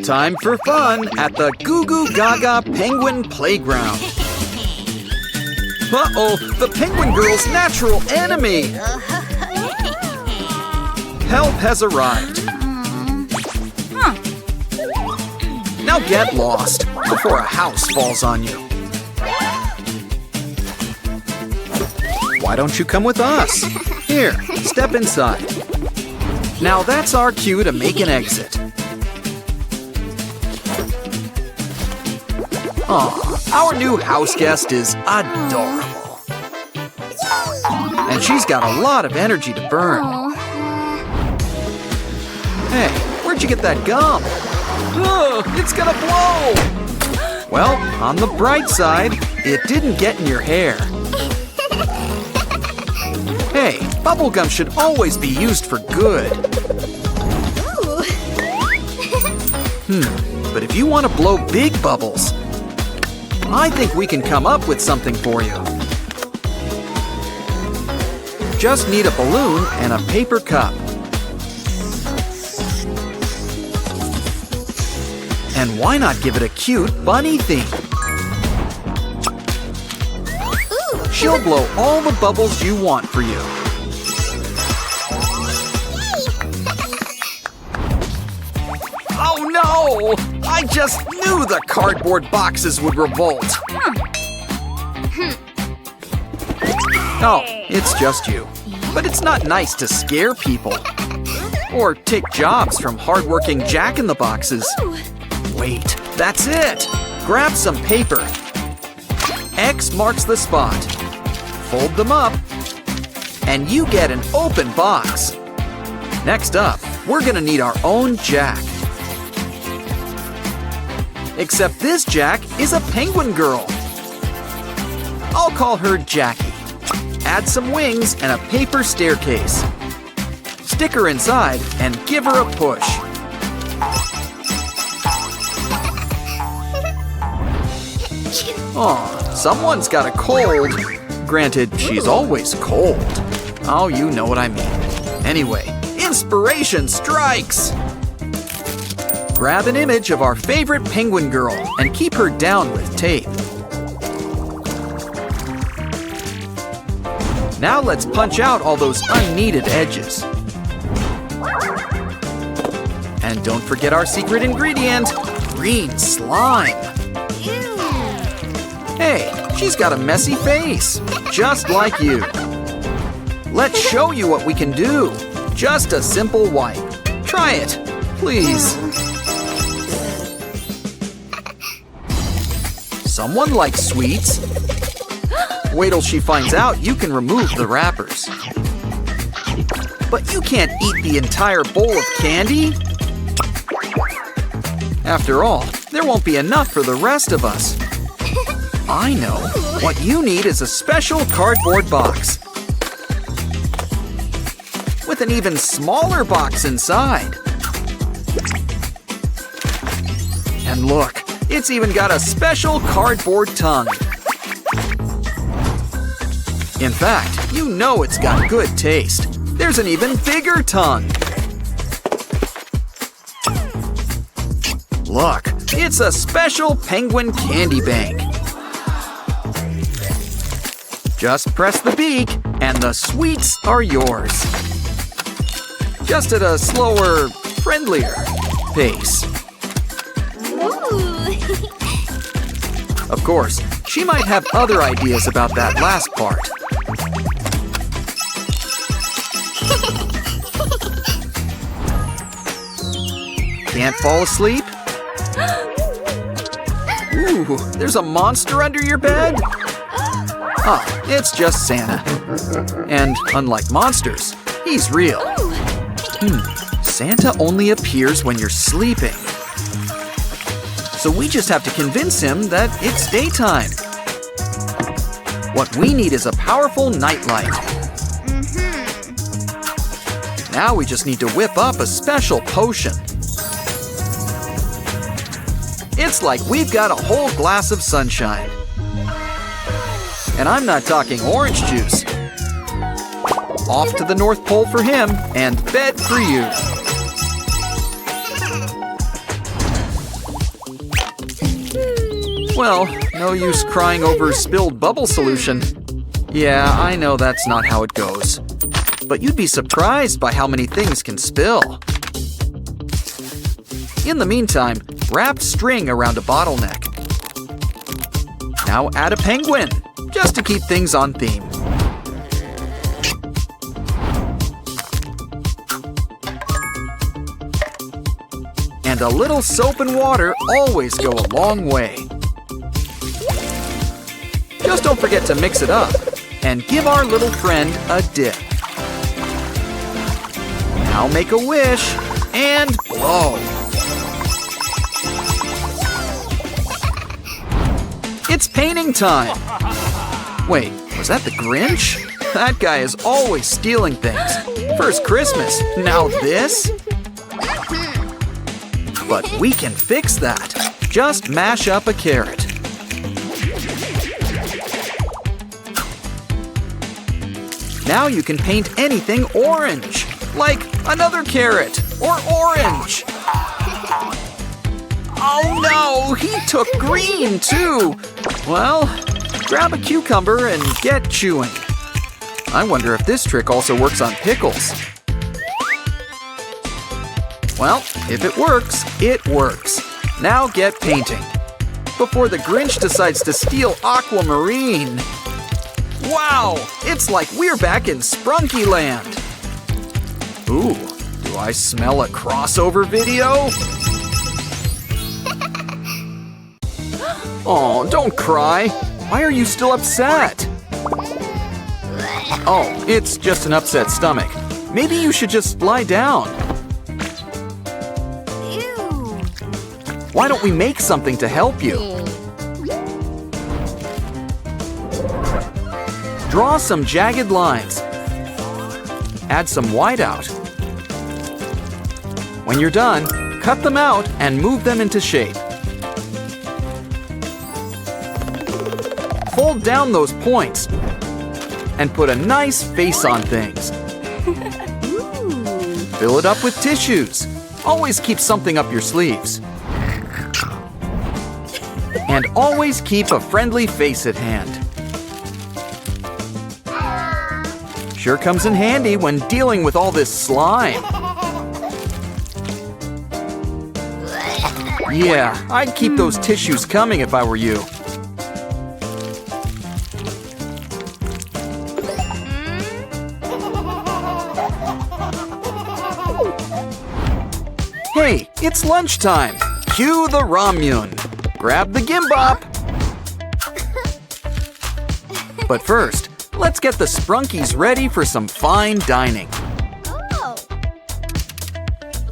Time for fun at the Gugu Gaga Penguin Playground. Uh-oh, the penguin girl's natural enemy! Help has arrived. Now get lost before a house falls on you. Why don't you come with us? Here, step inside. Now that's our cue to make an exit. Aw, our new house guest is adorable. And she's got a lot of energy to burn. Hey, where'd you get that gum? Ugh, it's gonna blow! Well, on the bright side, it didn't get in your hair. Hey, bubblegum should always be used for good. But if you want to blow big bubbles, I think we can come up with something for you. Just need a balloon and a paper cup. And why not give it a cute bunny theme? She'll blow all the bubbles you want for you. Oh no! I just knew the cardboard boxes would revolt. Oh, it's just you. But it's not nice to scare people. Or take jobs from hardworking jack-in-the-boxes. Wait, that's it! Grab some paper. X marks the spot. Fold them up. And you get an open box. Next up, we're gonna need our own jack. Except this Jack is a penguin girl. I'll call her Jackie. Add some wings and a paper staircase. Stick her inside and give her a push. Aw, someone's got a cold. Granted, she's always cold. Oh, you know what I mean. Anyway, inspiration strikes! Grab an image of our favorite penguin girl and keep her down with tape. Now let's punch out all those unneeded edges. And don't forget our secret ingredient, green slime. Hey, she's got a messy face, just like you. Let's show you what we can do. Just a simple wipe. Try it, please. Someone likes sweets. Wait till she finds out you can remove the wrappers. But you can't eat the entire bowl of candy. After all, there won't be enough for the rest of us. I know. What you need is a special cardboard box. With an even smaller box inside. And look, it's even got a special cardboard tongue. In fact, you know it's got good taste. There's an even bigger tongue. Look, it's a special penguin candy bank. Just press the beak, and the sweets are yours. Just at a slower, friendlier pace. Of course, she might have other ideas about that last part. Can't fall asleep? Ooh, there's a monster under your bed? Oh, it's just Santa. And unlike monsters, he's real. Santa only appears when you're sleeping. So we just have to convince him that it's daytime. What we need is a powerful nightlight. Now we just need to whip up a special potion. It's like we've got a whole glass of sunshine. And I'm not talking orange juice. Off to the North Pole for him, and bed for you. Well, no use crying over spilled bubble solution. Yeah, I know that's not how it goes. But you'd be surprised by how many things can spill. In the meantime, wrap string around a bottleneck. Now add a penguin, just to keep things on theme. And a little soap and water always go a long way. Just don't forget to mix it up and give our little friend a dip. Now make a wish and blow. It's painting time! Wait, was that the Grinch? That guy is always stealing things. First Christmas, now this? But we can fix that. Just mash up a carrot. Now you can paint anything orange, like another carrot or orange. Oh no, he took green too. Well, grab a cucumber and get chewing. I wonder if this trick also works on pickles. Well, if it works, it works. Now get painting. Before the Grinch decides to steal aquamarine. Wow, it's like we're back in Sprunky Land. Ooh, do I smell a crossover video? Oh, don't cry. Why are you still upset? Oh, it's just an upset stomach. Maybe you should just lie down. Why don't we make something to help you? Draw some jagged lines. Add some whiteout. When you're done, cut them out and move them into shape. Fold down those points and put a nice face on things. Fill it up with tissues. Always keep something up your sleeves. And always keep a friendly face at hand. Sure comes in handy when dealing with all this slime. Yeah, I'd keep those tissues coming if I were you. Hey, it's lunchtime. Cue the ramyun. Grab the gimbap. But first, let's get the Sprunkies ready for some fine dining. Oh.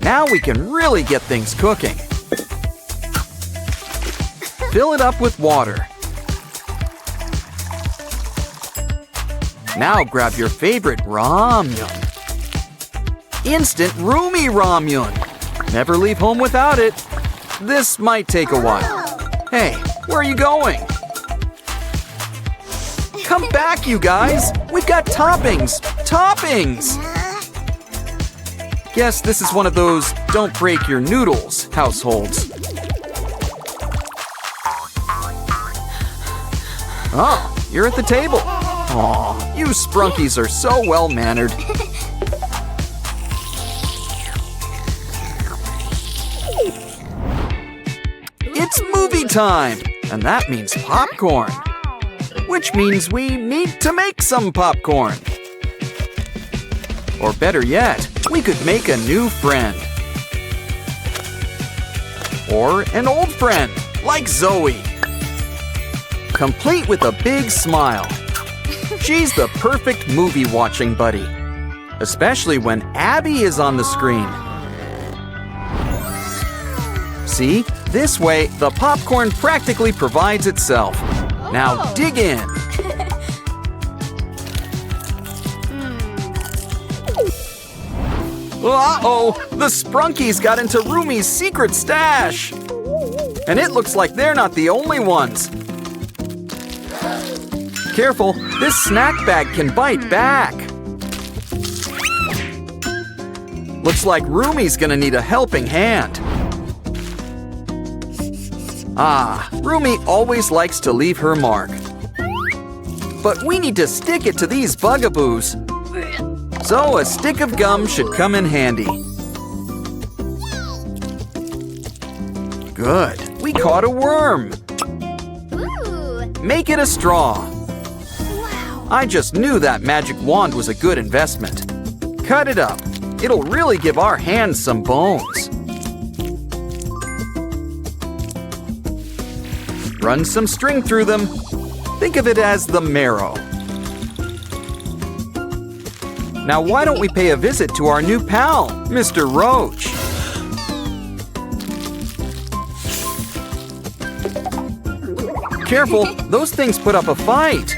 Now we can really get things cooking. Fill it up with water. Now grab your favorite ramyun. Instant roomy ramyun. Never leave home without it. This might take a while. Hey, where are you going? Come back, you guys! We've got toppings! Toppings! Guess this is one of those don't break your noodles households. Oh, you're at the table. Aw, you Sprunkies are so well-mannered. It's movie time! And that means popcorn. Which means we need to make some popcorn. Or better yet, we could make a new friend. Or an old friend, like Zoe. Complete with a big smile. She's the perfect movie-watching buddy. Especially when Abby is on the screen. See? This way, the popcorn practically provides itself. Now dig in. Uh-oh! The Sprunkies got into Roomy's secret stash! And it looks like they're not the only ones. Careful, this snack bag can bite back. Looks like Roomy's gonna need a helping hand. Ah, Rumi always likes to leave her mark. But we need to stick it to these bugaboos. So a stick of gum should come in handy. Good, we caught a worm. Make it a straw. I just knew that magic wand was a good investment. Cut it up. It'll really give our hands some bones. Run some string through them. Think of it as the marrow. Now why don't we pay a visit to our new pal, Mr. Roach? Careful, those things put up a fight.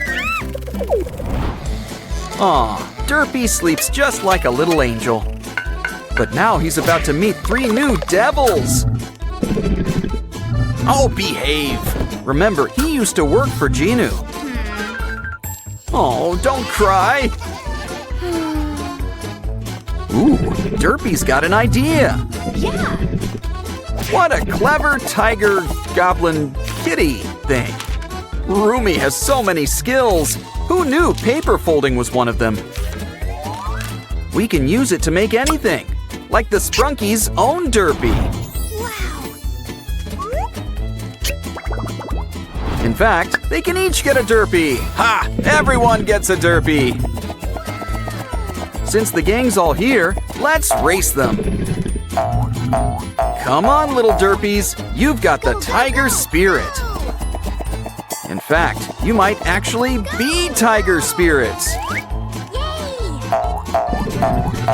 Aw, Derpy sleeps just like a little angel. But now he's about to meet 3 new devils. Oh, behave. Remember, he used to work for Genu. Oh, don't cry. Ooh, Derpy's got an idea. Yeah. What a clever tiger goblin kitty thing. Rumi has so many skills. Who knew paper folding was one of them? We can use it to make anything, like the Sprunky's own Derpy. In fact, they can each get a Derpy. Ha! Everyone gets a Derpy. Since the gang's all here, let's race them. Come on, little Derpies. You've got the tiger spirit. In fact, you might actually be tiger spirits.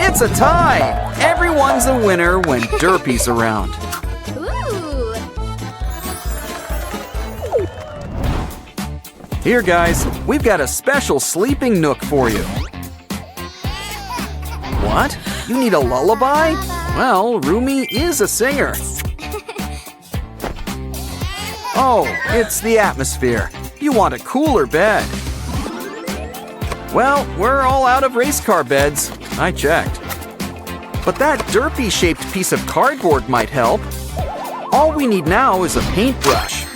It's a tie. Everyone's a winner when Derpy's around. Here, guys, we've got a special sleeping nook for you. What? You need a lullaby? Well, Rumi is a singer. Oh, it's the atmosphere. You want a cooler bed. Well, we're all out of race car beds. I checked. But that Derpy-shaped piece of cardboard might help. All we need now is a paintbrush.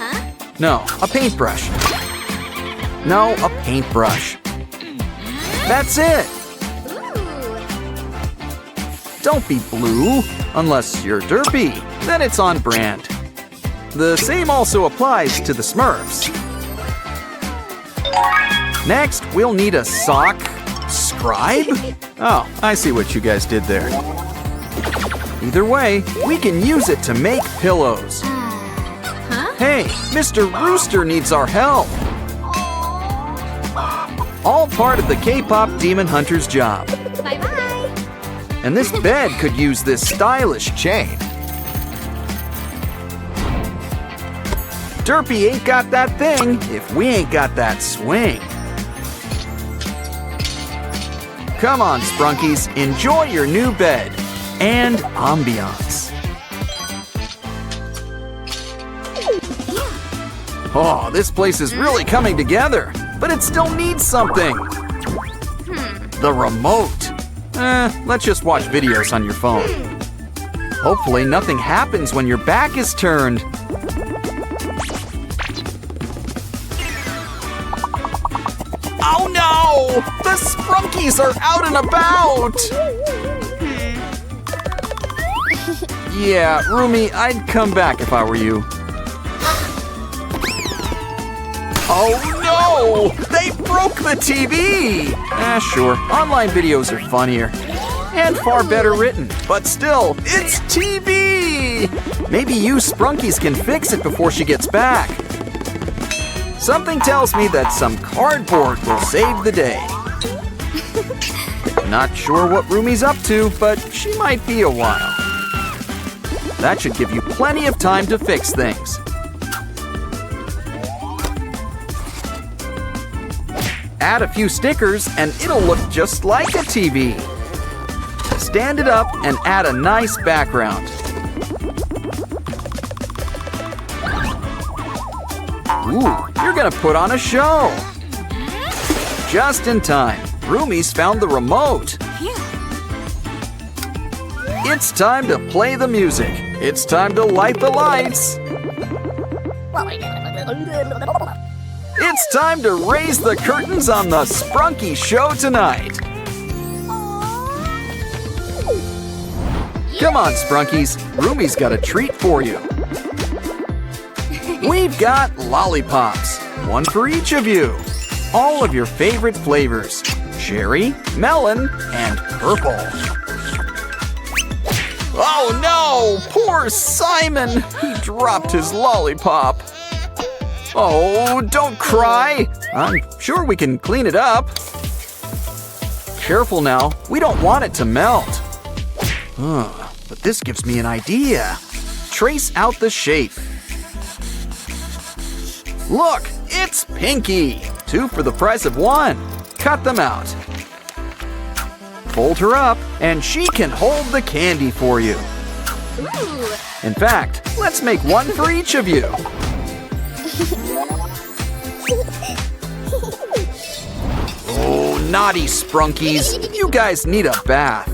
No, a paintbrush. No, a paintbrush. That's it. Don't be blue, unless you're Derpy. Then it's on brand. The same also applies to the Smurfs. Next, we'll need a sock scribe? Oh, I see what you guys did there. Either way, we can use it to make pillows. Hey, Mr. Rooster needs our help. All part of the K-pop Demon Hunter's job. Bye-bye. And this bed could use this stylish chain. Derpy ain't got that thing if we ain't got that swing. Come on, Sprunkies, enjoy your new bed and ambiance. Oh, this place is really coming together, but it still needs something. The remote. Let's just watch videos on your phone. Hopefully nothing happens when your back is turned. Oh no! The Sprunkies are out and about! Yeah, Rumi, I'd come back if I were you. Oh no! They broke the TV! Sure, online videos are funnier. And far better written, but still, it's TV! Maybe you Sprunkies can fix it before she gets back. Something tells me that some cardboard will save the day. Not sure what Rumi's up to, but she might be a while. That should give you plenty of time to fix things. Add a few stickers and it'll look just like a TV. Stand it up and add a nice background. Ooh, you're gonna put on a show. Just in time, Rumi's found the remote. It's time to play the music. It's time to light the lights. It's time to raise the curtains on the Sprunky Show tonight. Come on, Sprunkies. Roomy's got a treat for you. We've got lollipops, one for each of you. All of your favorite flavors: cherry, melon, and purple. Oh no! Poor Simon! He dropped his lollipop. Oh, don't cry! I'm sure we can clean it up. Careful now, we don't want it to melt. But this gives me an idea. Trace out the shape. Look, it's Pinky! 2 for the price of 1. Cut them out. Fold her up, and she can hold the candy for you. In fact, let's make one for each of you. Oh, naughty Sprunkies. You guys need a bath.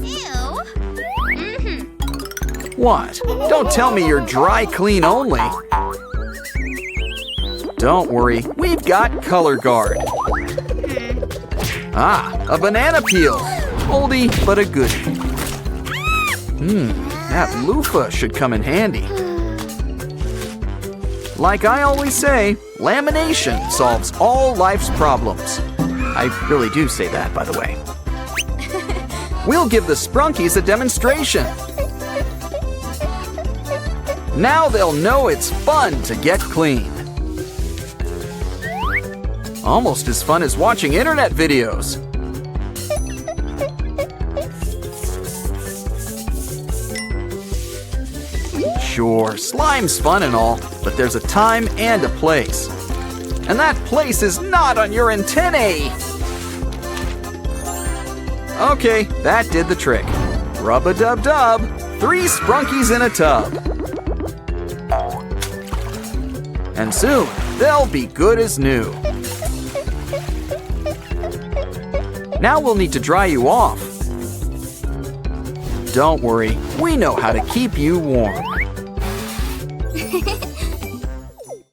What? Don't tell me you're dry clean only. Don't worry, we've got Color Guard. Ah, a banana peel. Oldie but a goodie. That loofah should come in handy. Like I always say, lamination solves all life's problems. I really do say that, by the way. We'll give the Sprunkies a demonstration. Now they'll know it's fun to get clean. Almost as fun as watching internet videos. Sure, slime's fun and all, but there's a time and a place. And that place is not on your antennae! Okay, that did the trick. Rub-a-dub-dub, 3 Sprunkies in a tub. And soon, they'll be good as new. Now we'll need to dry you off. Don't worry, we know how to keep you warm.